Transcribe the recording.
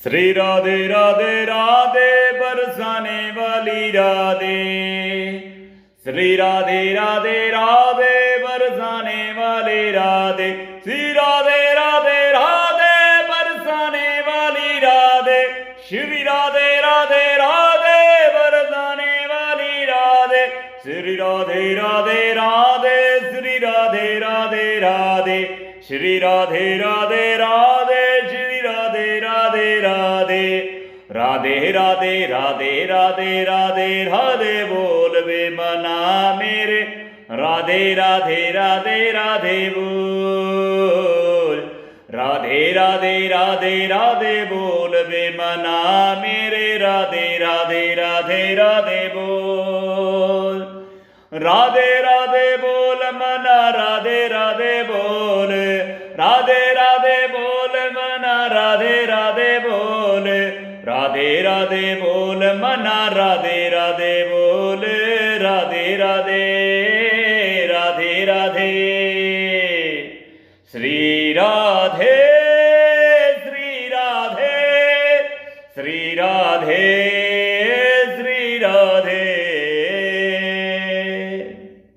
श्री राधे राधे राधे बरसाने वाली राधे। श्री राधे राधे राधे बरसाने वाले राधे। श्री राधे राधे राधे बरसाने वाली राधे। श्री राधे राधे राधे बरसाने वाली राधे। श्री राधे राधे राधे श्री राधे राधे राधे। श्री राधे राधे राधे श्री राधे राधे राधे। राधे राधे राधे राधे राधे राधे बोल वे मना मेरे। राधे राधे राधे राधे बोल। राधे राधे राधे राधे बोल वे मना मेरे। राधे राधे राधे राधे बोल। राधे राधे बोल मना राधे राधे बोल। राधे राधे बोल मना राधे राधे बोल। राधे राधे बोल मना राधे राधे बोल। राधे राधे राधे राधे। श्री राधे श्री राधे श्री राधे।